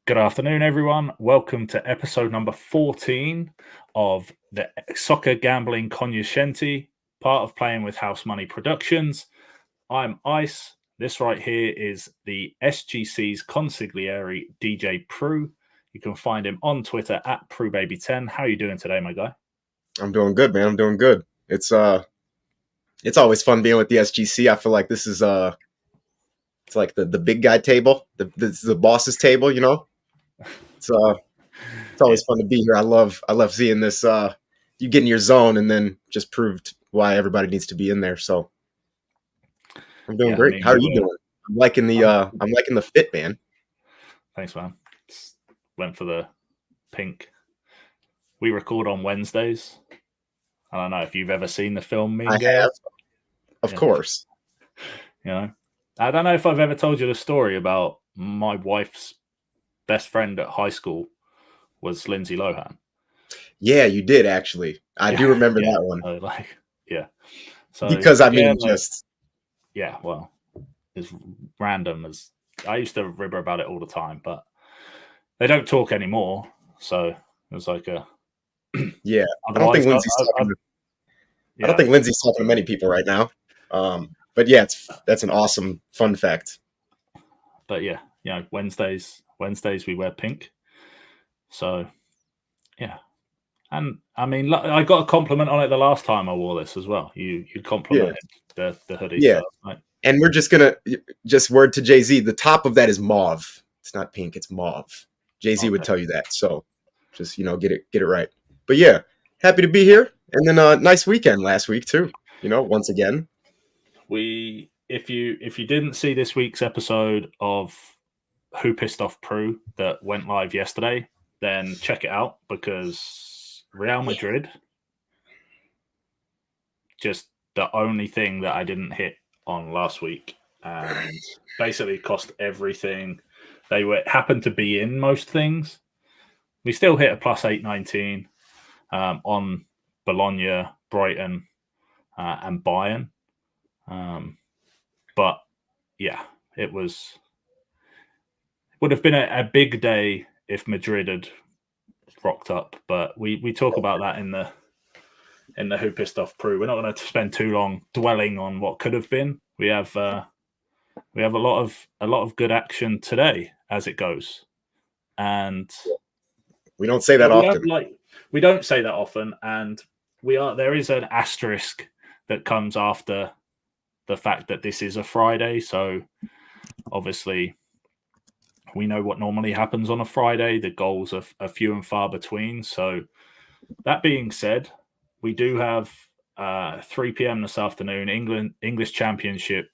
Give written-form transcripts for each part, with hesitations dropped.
Good afternoon, everyone. Welcome to episode number 14 of the Soccer Gambling Cognoscenti, part of Playing with House Money Productions. I'm Ice. This right here is the SGC's consigliere, DJ Prue. You can find him on Twitter at PrueBaby10. How are you doing today, my guy? I'm doing good, man. I'm doing good. It's always fun being with the SGC. I feel like this is it's like the big guy table. This is the boss's table, you know. It's always fun to be here. I love seeing this. You get in your zone and then just proved why everybody needs to be in there. So I'm doing great. How are you doing? I'm liking the fit, man. Thanks, man. Went for the pink. We record on Wednesdays. I don't know if you've ever seen the film Mean Girls. I have, of course. You know, I don't know if I've ever told you the story about my wife's best friend at high school was Lindsay Lohan. Yeah, you did actually. I do remember that one. So because I mean, well, as random as I used to rib her about it all the time, but they don't talk anymore. So it was like a yeah. I don't think Lindsay's talking to many people right now. But yeah, that's an awesome fun fact. But yeah, you know, Wednesdays we wear pink. So yeah. And I mean, I got a compliment on it the last time I wore this as well. You complimented the hoodie. Yeah. So, and we're just gonna word to Jay-Z. The top of that is mauve. It's not pink. It's mauve. Jay-Z would tell you that. So just get it right. But yeah, happy to be here. And then a nice weekend last week too. Once again. If you didn't see this week's episode of Who Pissed Off Prue that went live yesterday, then check it out because Real Madrid, just the only thing that I didn't hit on last week, and basically cost everything. They happened to be in most things. We still hit a plus 819 on Bologna, Brighton, and Bayern. But yeah, it would have been a big day if Madrid had rocked up. But we talk about that in the Who Pissed Off Prue. We're not going to spend too long dwelling on what could have been. We have a lot of good action today as it goes, and we don't say that often. We don't say that often, and there is an asterisk that comes after the fact that this is a Friday. So obviously we know what normally happens on a Friday. The goals are few and far between. So that being said, we do have 3 p.m. this afternoon, English Championship.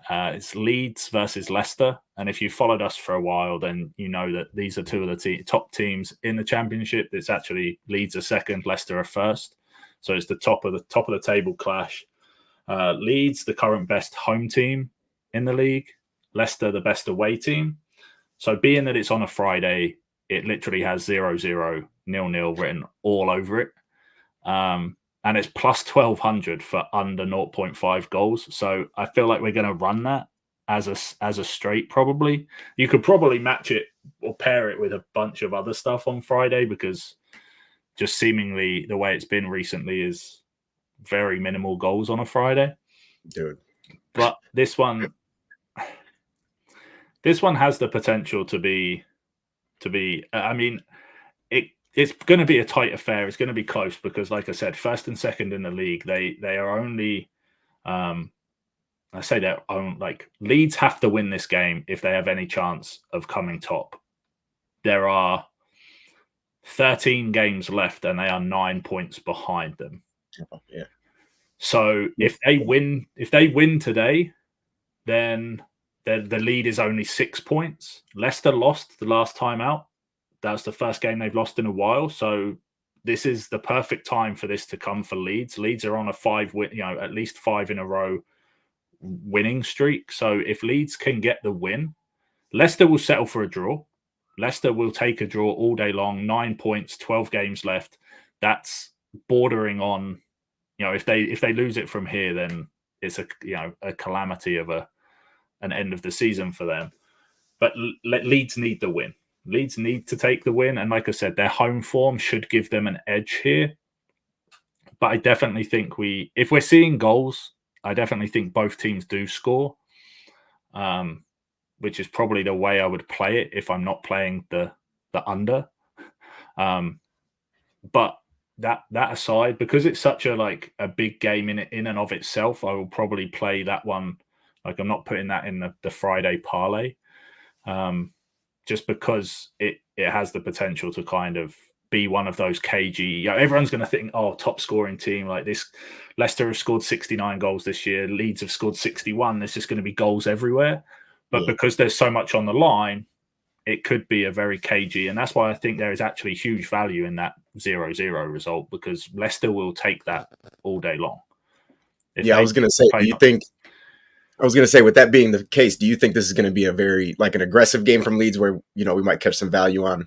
It's Leeds versus Leicester. And if you followed us for a while, then you know that these are two of the top teams in the Championship. It's actually Leeds are second, Leicester are first. So it's the top of the table clash. Leeds, the current best home team in the league. Leicester, the best away team. So being that it's on a Friday, it literally has 0-0, 0-0 written all over it. And it's plus 1,200 for under 0.5 goals. So I feel like we're going to run that as a straight probably. You could probably match it or pair it with a bunch of other stuff on Friday because just seemingly the way it's been recently is very minimal goals on a Friday. Dude. But this one has the potential to be I mean, it's going to be a tight affair. It's going to be close because, like I said, first and second in the league, they are only I say their own, like Leeds have to win this game if they have any chance of coming top. There are 13 games left and they are 9 points behind them. Oh, yeah. So if they win today, then the lead is only 6 points. Leicester lost the last time out. That was the first game they've lost in a while. So this is the perfect time for this to come for Leeds. Leeds are on a at least 5 in a row winning streak. So if Leeds can get the win, Leicester will settle for a draw. Leicester will take a draw all day long. 9 points, 12 games left. That's bordering on, if they lose it from here, then it's a calamity of an end of the season for them. But Leeds need the win. Leeds need to take the win. And like I said, their home form should give them an edge here. But I definitely think if we're seeing goals, I definitely think both teams do score, which is probably the way I would play it if I'm not playing the under. But that aside, because it's such a big game in and of itself, I will probably play that one. Like, I'm not putting that in the Friday parlay, just because it has the potential to kind of be one of those cagey. Everyone's going to think, oh, top scoring team like this. Leicester have scored 69 goals this year. Leeds have scored 61. There's just going to be goals everywhere. But because there's so much on the line, it could be a very cagey. And that's why I think there is actually huge value in that 0-0 result, because Leicester will take that all day long. I was going to say, I was going to say, with that being the case, do you think this is going to be a very an aggressive game from Leeds where, we might catch some value on,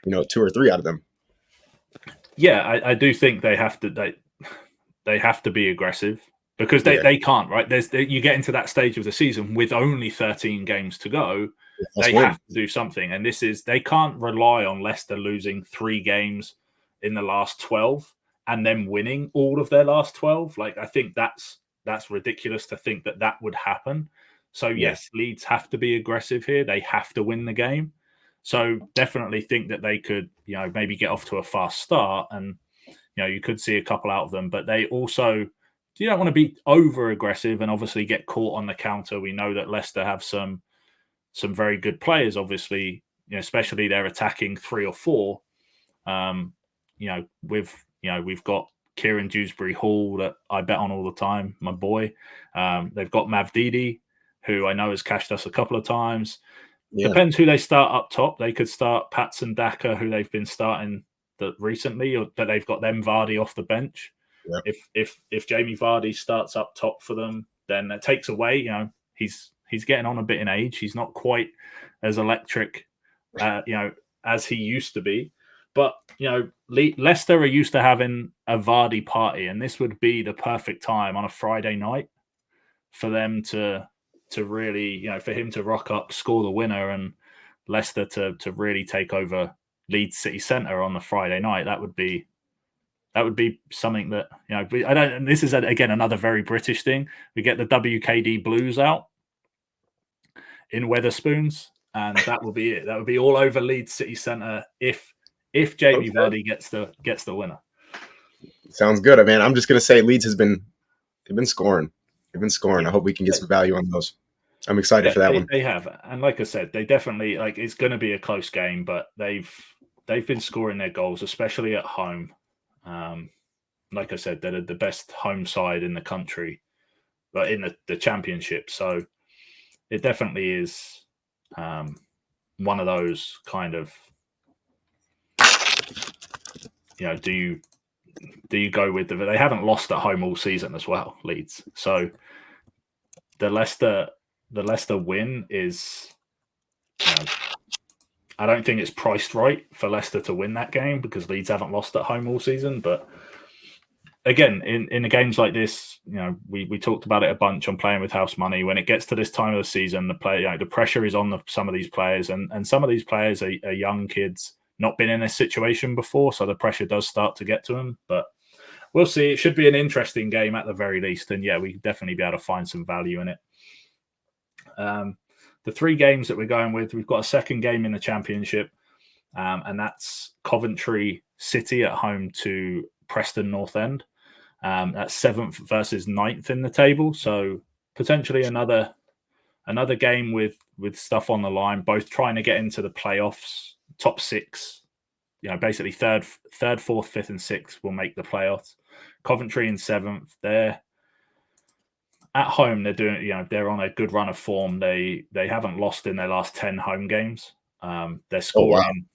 2 or 3 out of them? Yeah, I do think they have to be aggressive, because they can't, right? You get into that stage of the season with only 13 games to go. They have to do something. And they can't rely on Leicester losing 3 games in the last 12 and then winning all of their last 12. Like, I think that's ridiculous to think that would happen. So yes, Leeds have to be aggressive here. They have to win the game. So definitely think that they could, maybe get off to a fast start, and you could see a couple out of them. But they also, you don't want to be over aggressive and obviously get caught on the counter. We know that Leicester have some very good players, obviously, especially their attacking 3 or 4. We've got Kieran Dewsbury Hall that I bet on all the time, my boy. They've got Mavdidi, who I know has cashed us a couple of times. Depends who they start up top. They could start Patson Daka, who they've been starting recently, or that they've got them Vardy off the bench. Yep. If Jamie Vardy starts up top for them, then it takes away. He's getting on a bit in age. He's not quite as electric, as he used to be. But Leicester are used to having a Vardy party, and this would be the perfect time on a Friday night for them to really, for him to rock up, score the winner, and Leicester to really take over Leeds City Centre on the Friday night. That would be something that I don't. And this is again another very British thing. We get the WKD Blues out in Weatherspoons, and that will be it. That would be all over Leeds City Centre if Jamie Vardy gets the winner. Sounds good. I mean, I'm just gonna say Leeds they've been scoring. They've been scoring. I hope we can get some value on those. I'm excited for that one. They have, and like I said, they definitely it's going to be a close game, but they've been scoring their goals, especially at home. Like I said, they're the best home side in the country, but in the championship. So it definitely is one of those kind of, do you go with they haven't lost at home all season as well, Leeds. So the Leicester win is, I don't think it's priced right for Leicester to win that game, because Leeds haven't lost at home all season. But again, in the games like this, we talked about it a bunch on Playing with House Money. When it gets to this time of the season, the pressure is on some of these players, and some of these players are young kids, not been in this situation before, so the pressure does start to get to them. But we'll see. It should be an interesting game at the very least, and we can definitely be able to find some value in it. The 3 games that we're going with, we've got a second game in the championship, and that's Coventry City at home to Preston North End. That's 7th versus 9th in the table, so potentially another game with stuff on the line, both trying to get into the playoffs, top 6. Basically third, 4th, 5th, and 6th will make the playoffs. Coventry in 7th. They're at home. They're doing, they're on a good run of form. They haven't lost in their last 10 home games. They're scoring.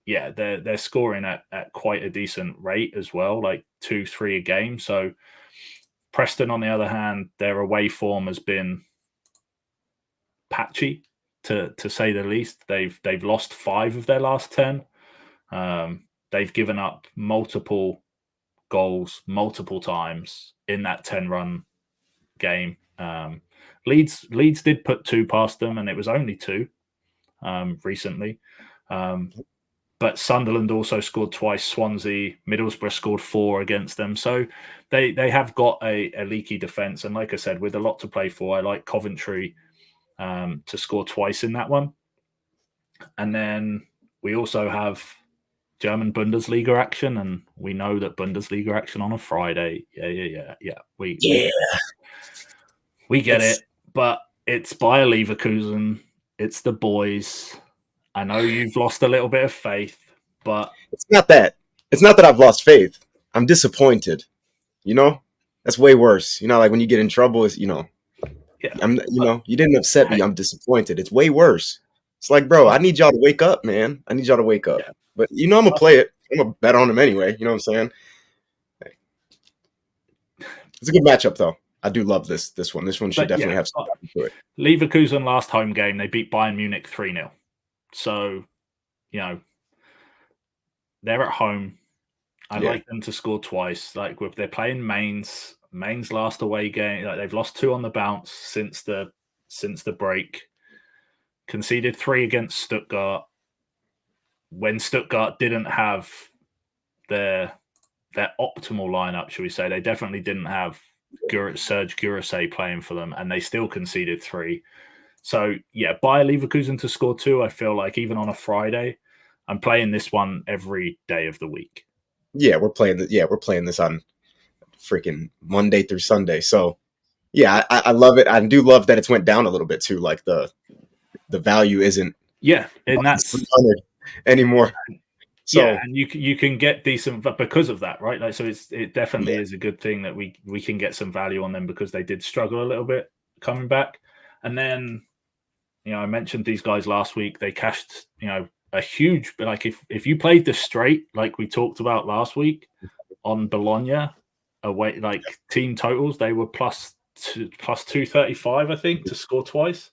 Oh, wow. They're scoring at quite a decent rate as well, like 2-3 a game. So Preston, on the other hand, their away form has been patchy, to say the least. They've lost 5 of their last 10. They've given up multiple goals multiple times in that 10-run game. Leeds did put 2 past them, and it was only 2. recently. But Sunderland also scored twice. Swansea, Middlesbrough scored 4 against them. So they have got a leaky defence. And like I said, with a lot to play for, I like Coventry to score twice in that one. And then we also have German Bundesliga action. And we know that Bundesliga action on a Friday. Yeah. We get it. But it's Bayer Leverkusen. It's the boys. I know you've lost a little bit of faith, but it's not that. It's not that I've lost faith. I'm disappointed. That's way worse. Like when you get in trouble, is yeah. You didn't upset me. I'm disappointed. It's way worse. It's like, bro, I need y'all to wake up, man. I need y'all to wake up. Yeah. But I'm gonna play it. I'm gonna bet on them anyway. You know what I'm saying? Hey. It's a good matchup, though. I do love this one. This one should definitely have some to it. Leverkusen last home game, they beat Bayern Munich 3-0. So, they're at home. I like them to score twice. Like they're playing Mainz. Mainz last away game. Like they've lost 2 on the bounce since the break. Conceded 3 against Stuttgart. When Stuttgart didn't have their optimal lineup, shall we say, they definitely didn't have Serge Gurusay playing for them, and they still conceded 3. So Bayer Leverkusen to score 2. I feel like even on a Friday, I'm playing this one every day of the week. Yeah, we're playing this on freaking Monday through Sunday. So I love it. I do love that it's went down a little bit too. Like the value isn't and that's 300 anymore. So and you can get decent because of that, right? Like so it definitely is a good thing that we can get some value on them because they did struggle a little bit coming back. And then I mentioned these guys last week. They cashed a huge, like if you played the straight like we talked about last week on Bologna away, like team totals, they were plus 235, I think, to score twice.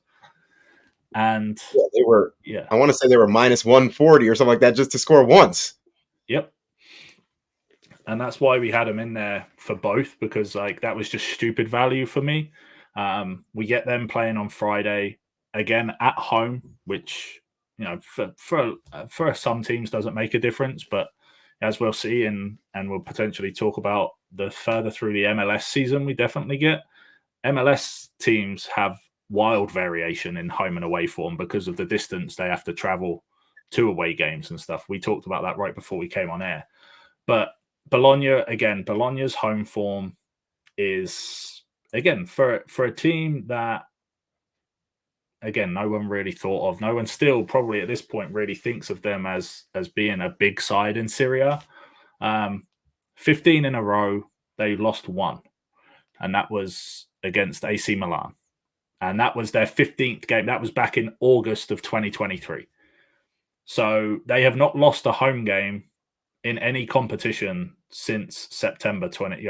And they were. I want to say they were minus 140 or something like that just to score once. Yep. And that's why we had them in there for both, because like that was just stupid value for me. We get them playing on Friday again at home, which for some teams doesn't make a difference, but as we'll see and we'll potentially talk about the further through the MLS season, we definitely get MLS teams have wild variation in home and away form because of the distance they have to travel to away games and stuff. We talked about that right before we came on air. But Bologna's home form is, again, for a team that, again, no one really thought of. No one still probably at this point really thinks of them as being a big side in Serie A. 15 in a row, they lost 1. And that was against AC Milan. And that was their 15th game. That was back in August of 2023. So they have not lost a home game in any competition since September 20.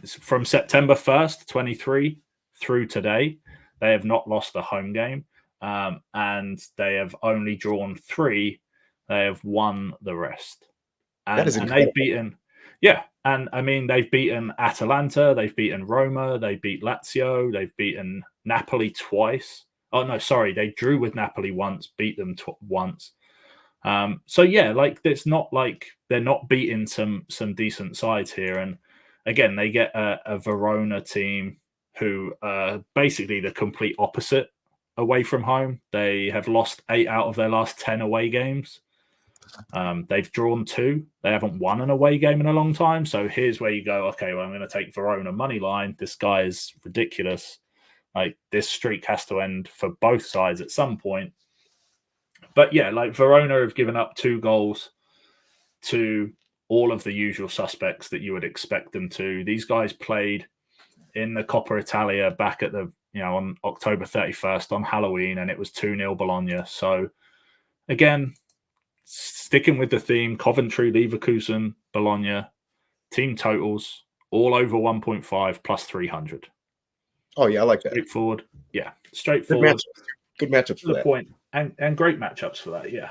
From September 1st, 23 through today, they have not lost a home game, and they have only drawn 3. They have won the rest, and they've beaten. And I mean, they've beaten Atalanta, they've beaten Roma, they beat Lazio, they've beaten Napoli twice. Oh, no, sorry. They drew with Napoli once, beat them once. Like it's not like they're not beating some decent sides here. And again, they get a Verona team who are basically the complete opposite away from home. They have lost 8 out of their last 10 away games. They've drawn 2. They haven't won an away game in a long time. So here's where you go, okay, well, I'm going to take Verona money line. This guy is ridiculous. Like this streak has to end for both sides at some point. But like Verona have given up 2 goals to all of the usual suspects that you would expect them to. These guys played in the Coppa Italia back at the, on October 31st on Halloween, and it was 2-0 Bologna. So again, sticking with the theme, Coventry, Leverkusen, Bologna, team totals, all over 1.5 plus 300. Oh, yeah, I like that. Straightforward. Yeah, straightforward. Good matchups for the point. And great matchups for that, yeah.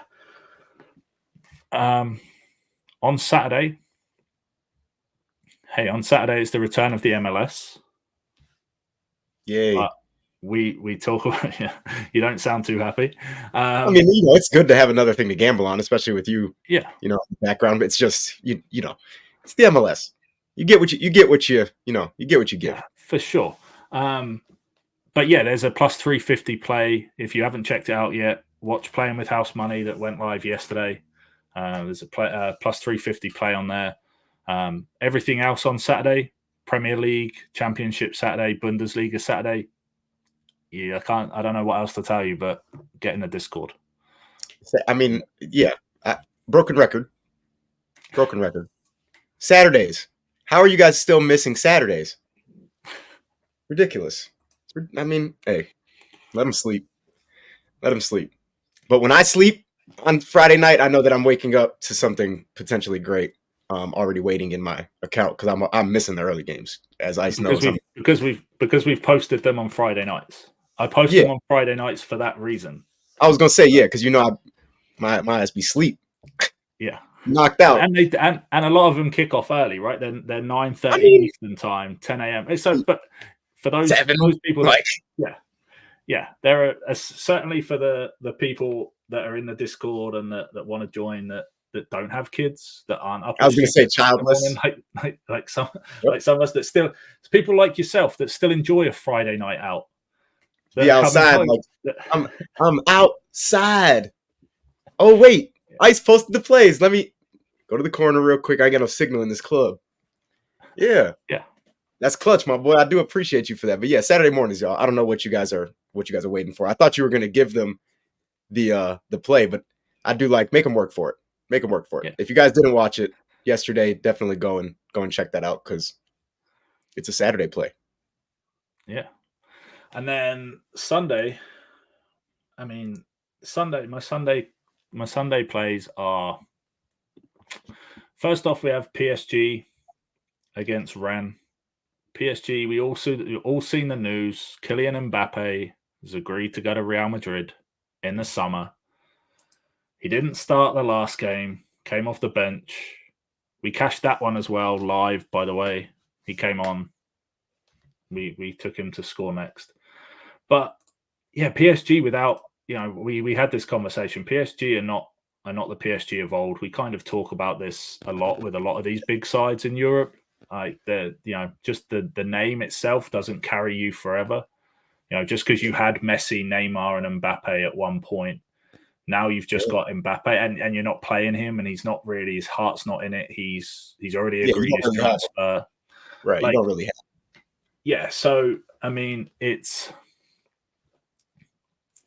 On Saturday it's the return of the MLS. Yay. But we talk about. Yeah, you don't sound too happy. I mean, it's good to have another thing to gamble on, especially with you. Yeah, Background. But it's just it's the MLS. You get what you get what you give. yeah, for sure. But yeah, there's a plus 350 play. If you haven't checked it out yet, watch Playing with House Money that went live yesterday. There's a plus 350 play on there. Everything else on Saturday, Premier League, Championship Saturday, Bundesliga Saturday. Yeah, I don't know what else to tell you, but get in the Discord. I mean, yeah, broken record. Saturdays. How are you guys still missing Saturdays? Ridiculous. I mean, hey, let them sleep. But when I sleep on Friday night, I know that I'm waking up to something potentially great already waiting in my account because I'm missing the early games, as Ice knows. Because we've posted them on Friday nights. I post them on Friday nights for that reason. I was gonna say because my ass be sleep. Yeah, knocked out, and a lot of them kick off early, right? They're 9:30 Eastern time, 10 a.m. So, but for those people, there are certainly for the people that are in the Discord and that want to join that don't have kids that aren't up. I was going to say childless, like some of us that still, it's people like yourself that still enjoy a Friday night out. Be outside, I'm outside. Oh wait, Ice posted the plays. Let me go to the corner real quick. I got no signal in this club. Yeah. That's clutch, my boy. I do appreciate you for that. But yeah, Saturday mornings, y'all. I don't know what you guys are waiting for. I thought you were going to give them the play, but I do make them work for it. Make them work for it. Yeah. If you guys didn't watch it yesterday, definitely go and check that out because it's a Saturday play. Yeah. And then Sunday, my Sunday plays are, first off, we have PSG against Rennes. PSG, we all seen the news. Kylian Mbappe has agreed to go to Real Madrid in the summer. He didn't start the last game, came off the bench. We cashed that one as well, live, by the way. He came on. We took him to score next. But yeah, PSG without, we had this conversation. PSG are not the PSG of old. We kind of talk about this a lot with a lot of these big sides in Europe. Like just the name itself doesn't carry you forever. Just because you had Messi, Neymar, and Mbappe at one point, now you've just got Mbappe, and you're not playing him, and he's not really, his heart's not in it. He's already agreed his transfer. Right, you don't really have. Yeah, so I mean, it's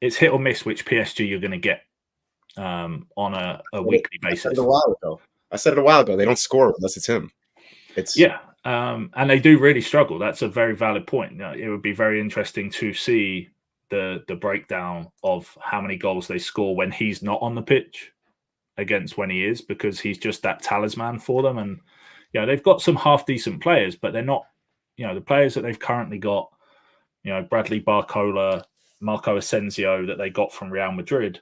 hit or miss which PSG you're going to get on a weekly basis. I said it a while ago. They don't score unless it's him. And they do really struggle. That's a very valid point. It would be very interesting to see the breakdown of how many goals they score when he's not on the pitch against when he is, because he's just that talisman for them. And they've got some half decent players, but they're not. The players that they've currently got, Bradley Barcola, Marco Asensio, that they got from Real Madrid,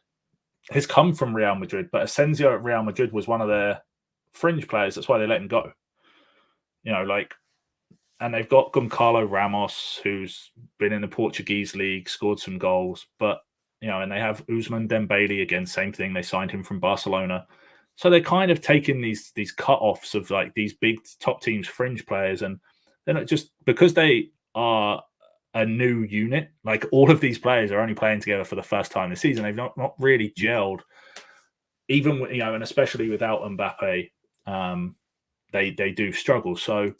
has come from Real Madrid. But Asensio at Real Madrid was one of their fringe players. That's why they let him go. And they've got Goncalo Ramos, who's been in the Portuguese league, scored some goals, but and they have Ousmane Dembele again, same thing. They signed him from Barcelona, so they're kind of taking these cut-offs of these big top teams' fringe players, and they're not, just because they are a new unit. All of these players are only playing together for the first time this season. They've not really gelled, even and especially without Mbappe. They do struggle. So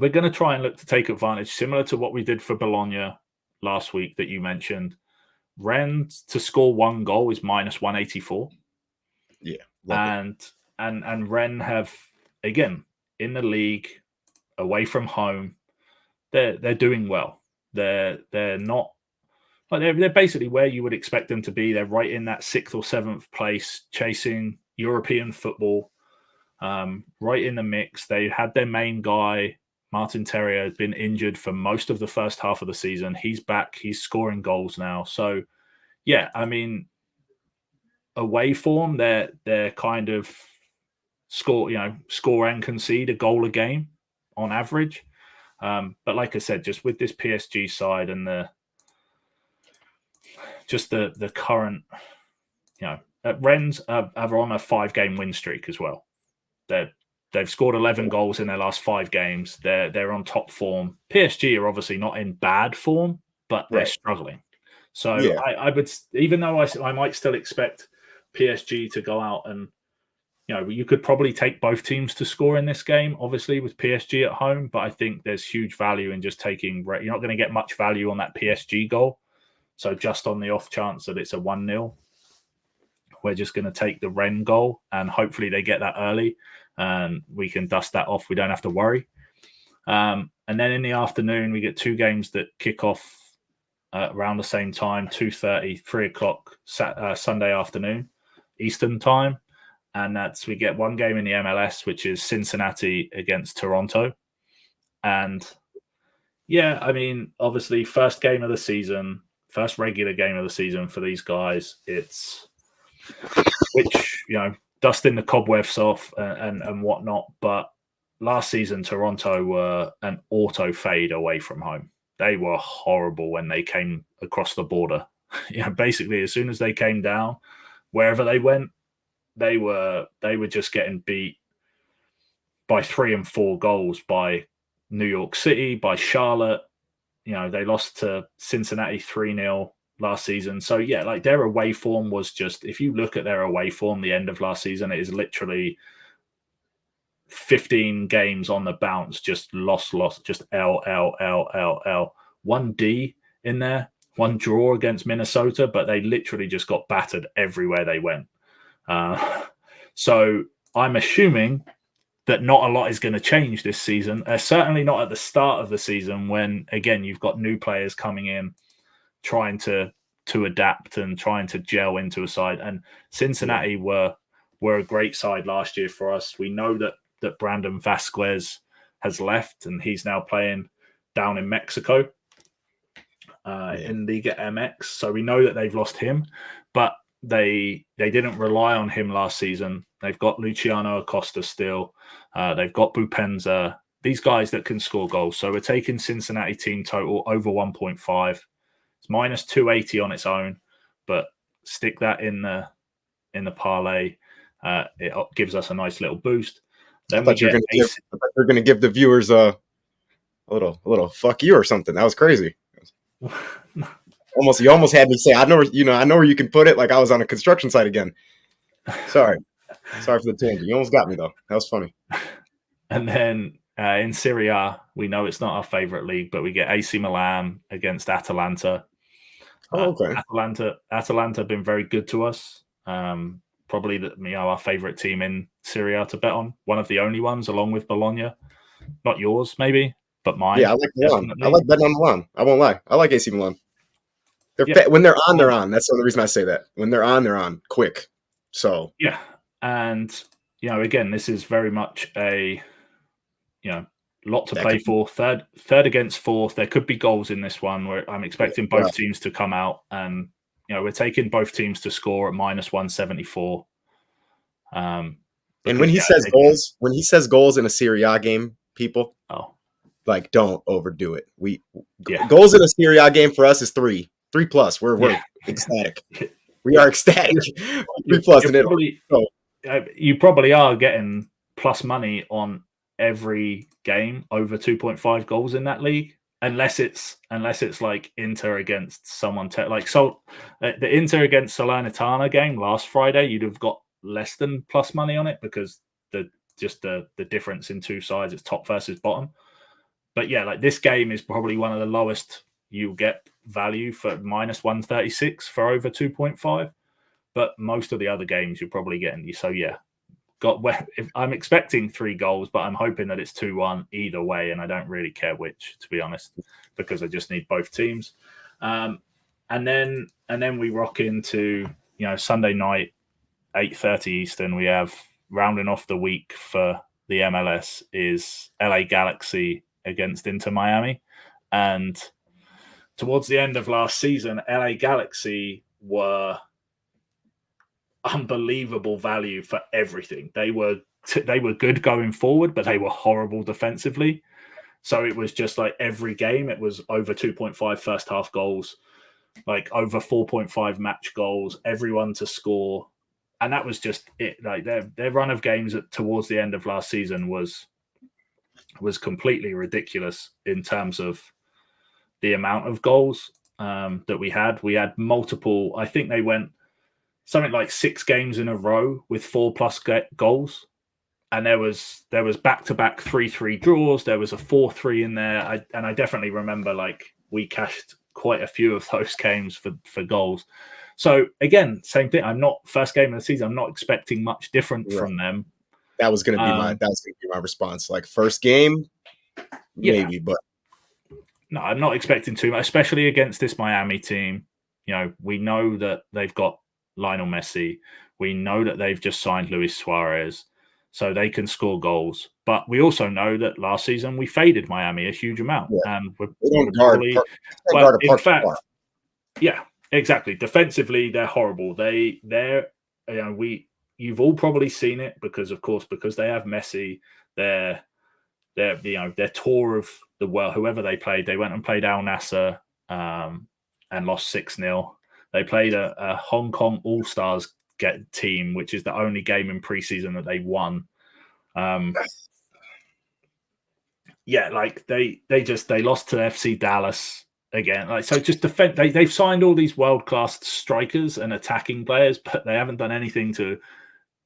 we're going to try and look to take advantage, similar to what we did for Bologna last week that you mentioned. Rennes to score one goal is minus 184. Yeah. And Rennes have, again, in the league, away from home, they're doing well. They're not, they're basically where you would expect them to be. They're right in that 6th or 7th place, chasing European football. Right in the mix. They had their main guy, Martin Terrier, had been injured for most of the first half of the season. He's back. He's scoring goals now. So, yeah, I mean, away form, they're kind of score and concede a goal a game on average. But like I said, just with this PSG side and the just the current, Rennes are on a 5-game win streak as well. They've scored 11 goals in their last 5 games. They're on top form. PSG are obviously not in bad form, but they're struggling. So Yeah. I would, even though I might still expect PSG to go out and, you could probably take both teams to score in this game, obviously, with PSG at home. But I think there's huge value in just taking. You're not going to get much value on that PSG goal. So just on the off chance that it's a 1-0, we're just going to take the Rennes goal, and hopefully they get that early, and we can dust that off. We don't have to worry. And then in the afternoon, we get 2 games that kick off around the same time, 2:30, 3 o'clock Sunday afternoon, Eastern time. And we get 1 game in the MLS, which is Cincinnati against Toronto. And yeah, I mean, obviously, first game of the season, first regular game of the season for these guys. It's which, dusting the cobwebs off and whatnot. But last season, Toronto were an auto fade away from home. They were horrible when they came across the border. Basically, as soon as they came down, wherever they went, they were just getting beat by 3 and 4 goals by New York City, by Charlotte. They lost to Cincinnati 3-0 last season. So yeah, like their away form was just, if you look at their away form, the end of last season, it is literally 15 games on the bounce, just lost, just L. 1 D in there, 1 draw against Minnesota, but they literally just got battered everywhere they went. So I'm assuming that not a lot is going to change this season. Certainly not at the start of the season when, again, you've got new players coming in, trying to adapt and trying to gel into a side. And Cincinnati were a great side last year for us. We know that Brandon Vasquez has left and he's now playing down in Mexico in Liga MX. So we know that they've lost him, but they didn't rely on him last season. They've got Luciano Acosta still. They've got Bupenza. These guys that can score goals. So we're taking Cincinnati team total over 1.5. It's minus 280 on its own, but stick that in the parlay. It gives us a nice little boost. Then I thought you were going to give the viewers a little fuck you or something. That was crazy. You almost had me say, I know where you can put it. Like I was on a construction site again. Sorry for the tangent. You almost got me though. That was funny. And then in Serie A, we know it's not our favorite league, but we get AC Milan against Atalanta. Okay. Atalanta have been very good to us. Probably our favorite team in Serie A to bet on. One of the only ones, along with Bologna. Not yours, maybe, but mine. Yeah, I like Milan. I like betting on Milan. I won't lie. I like AC Milan. When they're on, they're on. That's the only reason I say that. When they're on quick. So yeah, and again, this is very much a lot to play for. Third against fourth. There could be goals in this one. Where I'm expecting both teams to come out, and we're taking both teams to score at minus 174. And when he says goals in a Serie A game, people, don't overdo it. Goals in a Serie A game for us is 3 plus. We're ecstatic. We are ecstatic. 3 plus. You probably are getting plus money on every game over 2.5 goals in that league, unless it's like Inter against someone the Inter against Salernitana game last Friday, you'd have got less than plus money on it because the difference in two sides, it's top versus bottom. But yeah, like this game is probably one of the lowest you get value for minus 136 for over 2.5. But most of the other games you're probably getting. So yeah, I'm expecting 3 goals, but I'm hoping that it's 2-1 either way, and I don't really care which, to be honest, because I just need both teams. And then we rock into Sunday night, 8:30 Eastern. We have rounding off the week for the MLS is LA Galaxy against Inter Miami, and towards the end of last season, LA Galaxy were unbelievable value for everything. They were good going forward, but they were horrible defensively. So it was just like every game, it was over 2.5 first half goals. like over 4.5 match goals, everyone to score. And that was just it. Like their run of games towards the end of last season was completely ridiculous in terms of the amount of goals that we had. We had multiple. I think they went something like 6 games in a row with 4+ goals, and there was back-to-back 3-3 draws. There was a 4-3 in there, I definitely remember like we cashed quite a few of those games for goals. So again, same thing. I'm not first game of the season. I'm not expecting much different from them. That was going to be my response. Like first game, maybe, but no, I'm not expecting too much, especially against this Miami team. You know, we know that they've got Lionel Messi. We know that they've just signed Luis Suarez, so they can score goals. But we also know that last season we faded Miami a huge amount, and they don't guard. In fact, yeah, exactly. Defensively, they're horrible. You've all probably seen it because they have Messi. Their tour of the world, whoever they played, they went and played Al Nassr and lost 6-0. They played a Hong Kong All Stars team, which is the only game in preseason that they won. Like they lost to FC Dallas again. Like, so just defend. They've signed all these world-class strikers and attacking players, but they haven't done anything to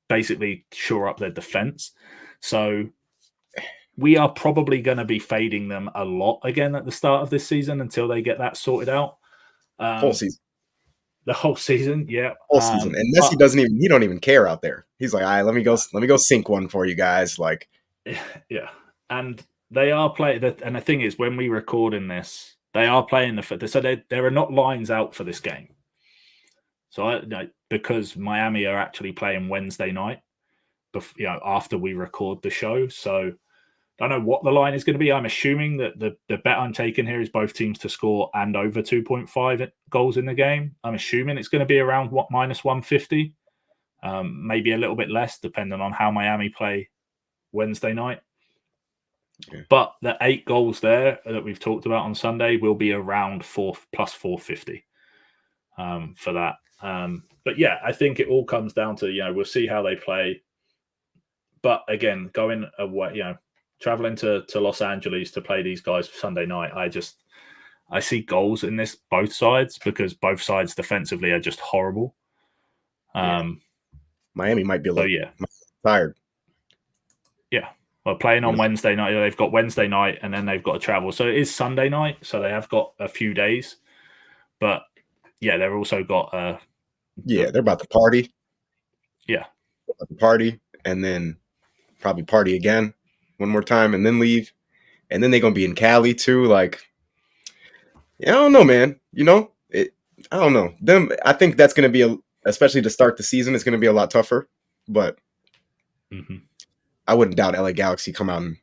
basically shore up their defense. So we are probably going to be fading them a lot again at the start of this season until they get that sorted out. Whole season. The whole season, yeah. Whole season. And Messi he don't even care out there. He's like, all right, let me go sink one for you guys. Like, yeah. And they are playing, and the thing is, when we record in this, they are playing so there are not lines out for this game. So because Miami are actually playing Wednesday night, after we record the show. So I don't know what the line is going to be. I'm assuming that the bet I'm taking here is both teams to score and over 2.5 goals in the game. I'm assuming it's going to be around minus 150, maybe a little bit less, depending on how Miami play Wednesday night. Yeah. But the 8 goals there that we've talked about on Sunday will be around plus 450 for that. But yeah, I think it all comes down to, we'll see how they play. But again, going away, traveling to Los Angeles to play these guys Sunday night, I see goals in this both sides because both sides defensively are just horrible. Miami might be a little tired. Yeah. Well, playing on Wednesday night, they've got Wednesday night and then they've got to travel. So it is Sunday night. So they have got a few days. But yeah, they've also got they're about to party. Yeah. About to party and then probably party again one more time and then leave. And then they're going to be in Cali too. Like, I don't know, man. I don't know. I think that's going to be, especially to start the season, it's going to be a lot tougher. But I wouldn't doubt LA Galaxy come out and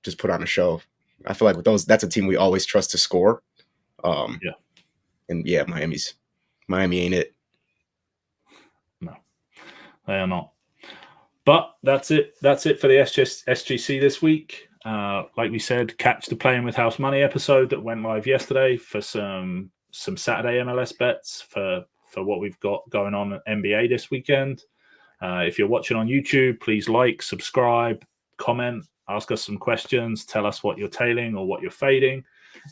just put on a show. I feel like with those, that's a team we always trust to score. And Miami ain't it. No, they are not. But that's it. That's it for the SGC this week. Like we said, catch the Playing with House Money episode that went live yesterday for some Saturday MLS bets for what we've got going on at NBA this weekend. If you're watching on YouTube, please like, subscribe, comment, ask us some questions, tell us what you're tailing or what you're fading.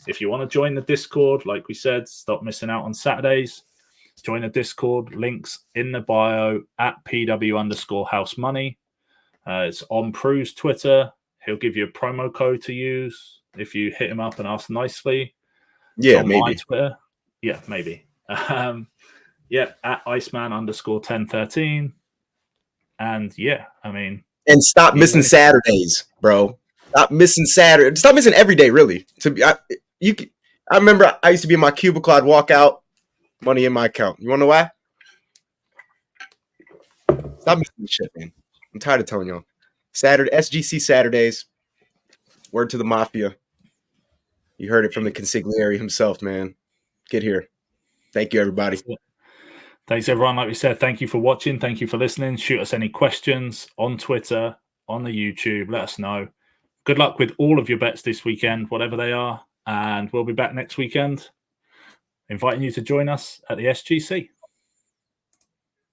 If you want to join the Discord, like we said, stop missing out on Saturdays. Join the Discord. Links in the bio at PW_House Money. It's on Prue's Twitter. He'll give you a promo code to use if you hit him up and ask nicely. Yeah, maybe. My Twitter. Yeah, maybe. At Iceman_1013. And and stop missing Saturdays, bro. Stop missing Saturday. Stop missing every day, really. I remember I used to be in my cubicle. I'd walk out, money in my account. You want to know why? Stop missing this shit, man. I'm tired of telling y'all. SGC Saturdays. Word to the mafia. You heard it from the consigliere himself, man. Get here. Thank you, everybody. Thanks, everyone. Like we said, thank you for watching. Thank you for listening. Shoot us any questions on Twitter, on the YouTube. Let us know. Good luck with all of your bets this weekend, whatever they are. And we'll be back next weekend. inviting you to join us at the SGC.